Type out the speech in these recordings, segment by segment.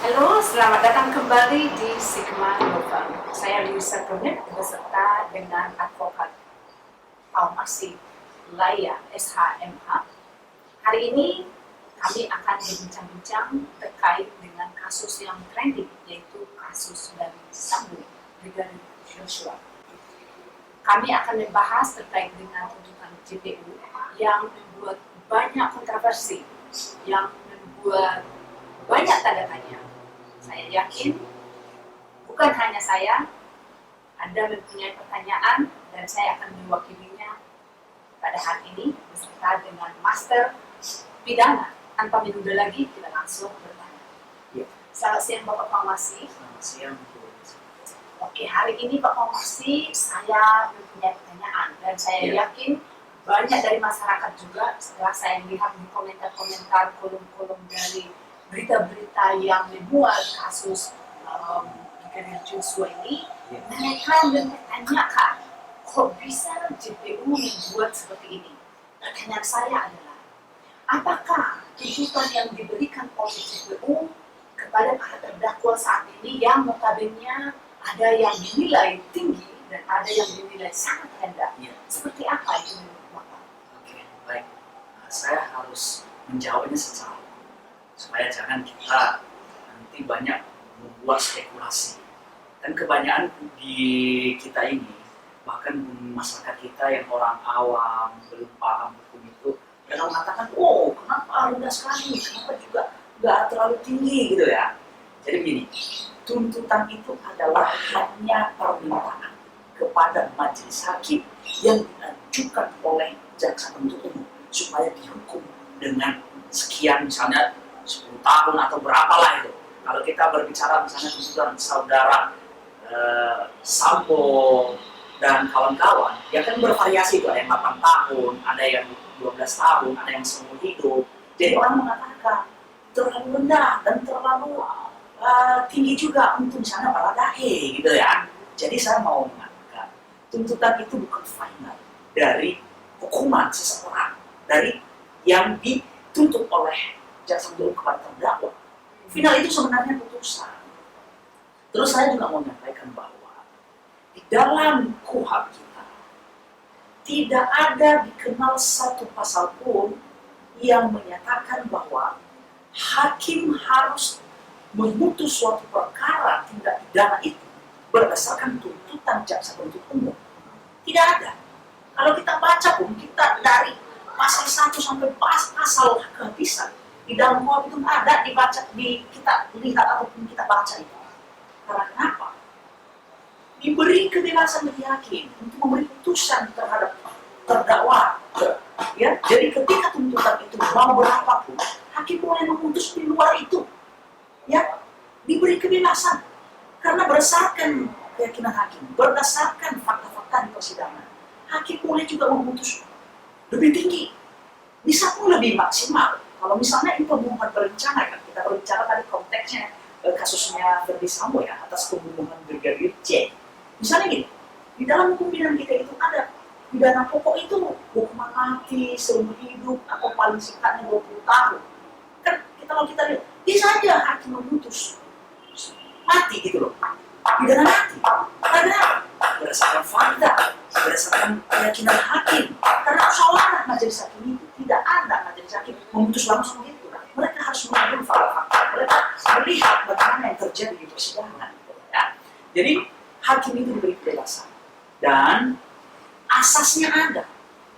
Halo, selamat datang kembali di Sigma Nova. Saya Lisa Tonet beserta dengan advokat Farmasi Laya SHMH. Hari ini kami akan berbincang-bincang terkait dengan kasus yang trending, yaitu kasus dari Sambo Brigadir Joshua. Kami akan membahas terkait dengan tuntutan JPU yang membuat banyak kontroversi, yang membuat banyak tanda tanya. Saya yakin bukan hanya saya, Anda mempunyai pertanyaan dan saya akan mewakilinya pada hari ini beserta dengan Master Pidana. Tanpa menunda lagi, kita langsung bertanya. Ya. Selamat siang Bapak Farmasi. Selamat siang, Bu. Oke, hari ini Pak Farmasi saya mempunyai pertanyaan dan saya yakin banyak dari masyarakat juga setelah saya melihat di komentar-komentar kolom-kolom dari berita-berita yang memuat kasus Brigadir Joshua ini, mereka mempertanyakan kok bisa JPU membuat seperti ini. Pertanyaan saya adalah, apakah tuntutan yang diberikan oleh JPU kepada para terdakwa saat ini yang notabene ada yang dinilai tinggi dan ada yang dinilai sangat rendah, seperti apa itu menurut Bapak? Oke, baik. Saya harus menjawabnya secara supaya jangan kita nanti banyak membuat spekulasi. Dan kebanyakan di kita ini, bahkan masyarakat kita yang orang awam, belum paham hukum itu, mereka mengatakan, oh kenapa rendah sekali, kenapa juga nggak terlalu tinggi gitu ya. Jadi begini, tuntutan itu adalah hanya permintaan kepada majelis hakim yang diajukan oleh jaksa penuntut umum supaya dihukum dengan sekian, misalnya 10 tahun atau berapalah itu. Kalau kita berbicara misalnya tuntutan saudara Sambo dan kawan-kawan, ya kan bervariasi itu, ada yang 8 tahun, ada yang 12 tahun, ada yang seumur hidup. Jadi orang mengatakan terlalu rendah dan terlalu tinggi juga untuk misalnya Baradae gitu ya. Jadi saya mau mengatakan tuntutan itu bukan final dari hukuman seseorang, dari yang dituntut oleh jaksa penuntut kepada terdakwa. Final itu sebenarnya putusan. Terus saya juga mau menyampaikan bahwa di dalam KUHP kita tidak ada dikenal satu pasal pun yang menyatakan bahwa hakim harus memutus suatu perkara tindak pidana itu berdasarkan tuntutan jaksa penuntut umum. Tidak ada. Kalau kita baca pun, kita dari pasal 1 sampai pasal kehabisan, di dalam KUHP itu ada dibaca, kita lihat ataupun kita baca itu. Karena kenapa? Diberi kebebasan bagi hakim untuk memberi putusan terhadap terdakwa. Ya, jadi ketika tuntutan itu mau berapapun, hakim boleh memutus di luar itu. Ya, diberi kebebasan karena berdasarkan keyakinan hakim, berdasarkan fakta-fakta di persidangan, hakim boleh juga memutus lebih tinggi, bisa pun lebih maksimal. Kalau misalnya itu pembunuhan berencana, kan kita berbicara tadi konteksnya kasusnya Verdi Sambo ya, atas pembunuhan Brigadir J. Misalnya gini, di dalam hukum pidana kita itu ada pidana pokok itu hukuman mati, seumur hidup, atau paling singkatnya 20 tahun. Kan kalau kita lihat, bisa aja hakim memutus mati gitu loh, pidana mati. Karena berdasarkan fakta, berdasarkan keyakinan hakim. Karena seolah majelis hakim itu tidak ada majelis hakim memutus langsung gitu. Mereka harus mengambil fakta-fakta. Mereka melihat bagaimana yang terjadi di persidangan. Ya. Jadi hakim itu diberi kebebasan dan asasnya ada.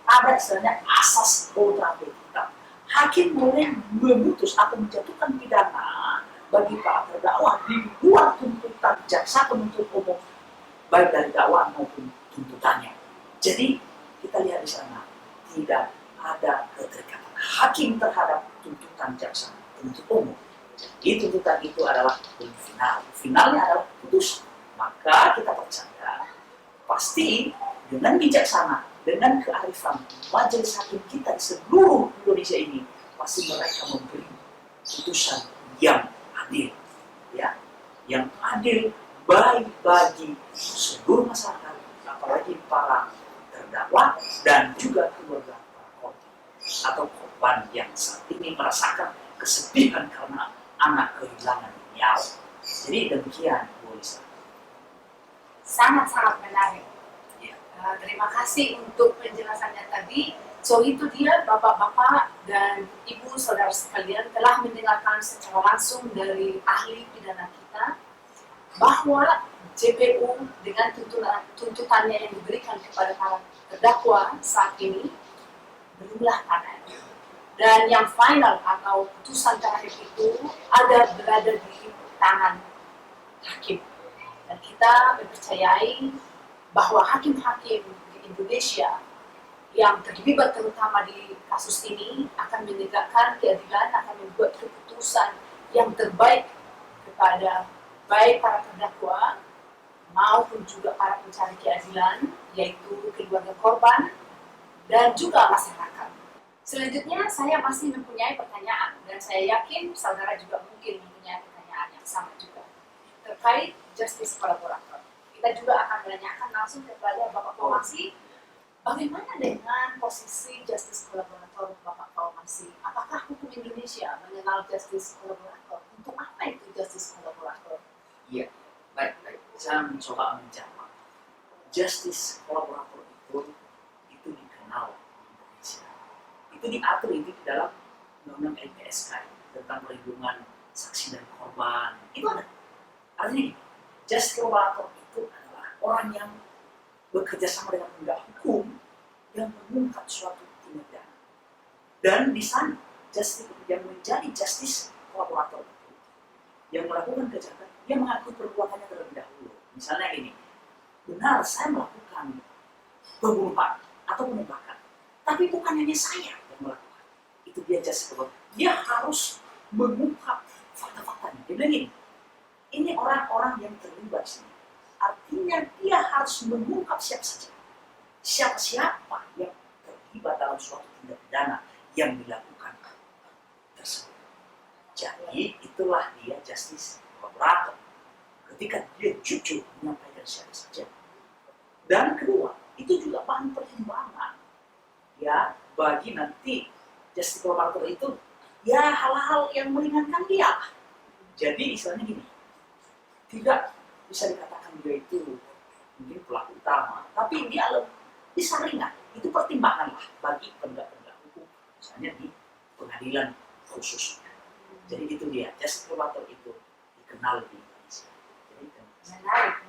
Ada istilahnya asas ultra petita. Hakim boleh memutus atau menjatuhkan pidana bagi para terdakwa di luar tuntutan jaksa penuntut umum, baik dari dakwaan maupun tuntutannya. Jadi kita lihat di sana tidak ada keterikatan hakim terhadap tuntutan jaksa penuntut umum. Jadi tuntutan itu adalah final. Finalnya adalah putus. Maka kita percaya pasti dengan bijaksana, dengan kearifan majelis hakim kita di seluruh Indonesia ini, pasti mereka memberi putusan yang adil, ya, yang adil baik bagi seluruh masyarakat, apalagi para terdakwa dan juga keluarga para korban atau korban yang saat ini merasakan kesedihan karena anak kehilangan nyawa. Jadi demikian, Bu Lisa. Sangat-sangat menarik. Ya. Terima kasih untuk penjelasannya tadi. So itu dia Bapak-Bapak dan Ibu Saudara sekalian telah mendengarkan secara langsung dari ahli pidana kita bahwa JPU dengan tuntutannya yang diberikan kepada para terdakwa saat ini belumlah panen. Dan yang final atau putusan terakhir itu berada di tangan hakim. Dan kita mempercayai bahwa hakim-hakim di Indonesia yang terlibat terutama di kasus ini akan menegakkan keadilan, akan membuat keputusan yang terbaik kepada baik para terdakwa maupun juga para pencari keadilan, yaitu keluarga korban dan juga masyarakat. Selanjutnya saya masih mempunyai pertanyaan dan saya yakin saudara juga mungkin mempunyai pertanyaan yang sama juga terkait justice collaborator. Kita juga akan menanyakan langsung kepada Bapak Formasi, bagaimana dengan posisi justice collaborator Bapak Formasi? Apakah hukum Indonesia mengenal justice collaborator? Untuk apa itu justice collaborator? Iya, baik. Saya mencoba menjawab. Justice collaborator itu dikenal di Indonesia. Itu diatur di dalam Undang-Undang LPSK tentang perlindungan saksi dan korban. Itu ada. Artinya, justice collaborator itu adalah orang yang bekerja sama dengan penegak hukum yang mengungkap suatu tindak pidana. Dan di sana, justice yang menjadi justice collaborator itu, yang melakukan kejahatan, dia mengakui perbuatannya terlebih dahulu. Misalnya gini, benar saya melakukan pembunuhan atau penembakan, tapi bukan hanya saya yang melakukan. Itu dia justice collaborator. Dia harus mengungkap fakta-faktanya. Dia bilang gini, ini orang-orang yang terlibat di sini. Artinya dia harus mengungkap siapa-siapa yang terlibat dalam suatu tindak pidana yang dilakukan tersebut. Jadi itulah dia justice collaborator. Ketika dia jujur menyampaikan siapa saja. Dan kedua, itu juga bahan pertimbangan ya bagi nanti justice collaborator itu ya hal-hal yang meringankan dia. Jadi istilahnya gini, tidak bisa dikatakan dia itu mungkin pelaku utama, tapi dia bisa ringan. Itu pertimbangan lah bagi penegak-penegak hukum, misalnya di pengadilan khususnya. Jadi itu dia, justice collaborator itu dikenal di Indonesia.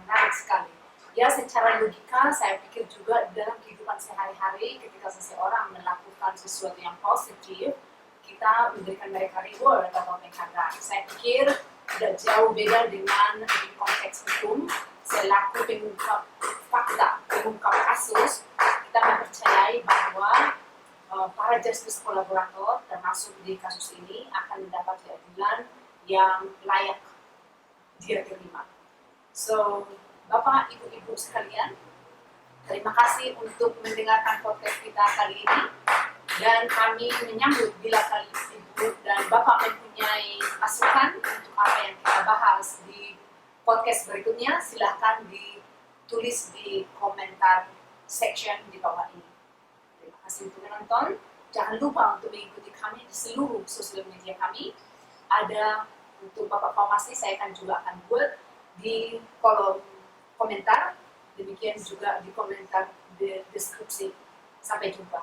Menarik sekali. Ya, secara logika saya pikir juga dalam kehidupan sehari-hari ketika seseorang melakukan sesuatu yang positif, kita memberikan mereka reward atau penghargaan. Saya pikir tidak jauh beda dengan di konteks hukum, selaku pengungkap fakta, pengungkap kasus, kita mempercayai bahwa para justice collaborator termasuk di kasus ini akan mendapat keadilan yang layak dia terima. So, Bapak, Ibu-Ibu sekalian, terima kasih untuk mendengarkan podcast kita kali ini. Dan kami menyambut bila kali Ibu dan Bapak mempunyai masukan untuk apa yang kita bahas di podcast berikutnya, silahkan ditulis di komentar section di bawah ini. Terima kasih untuk menonton. Jangan lupa untuk mengikuti kami di seluruh sosial media kami. Ada untuk Bapak Formasi, saya juga akan buat di kolom komentar. Demikian juga di komentar di deskripsi. Sampai jumpa.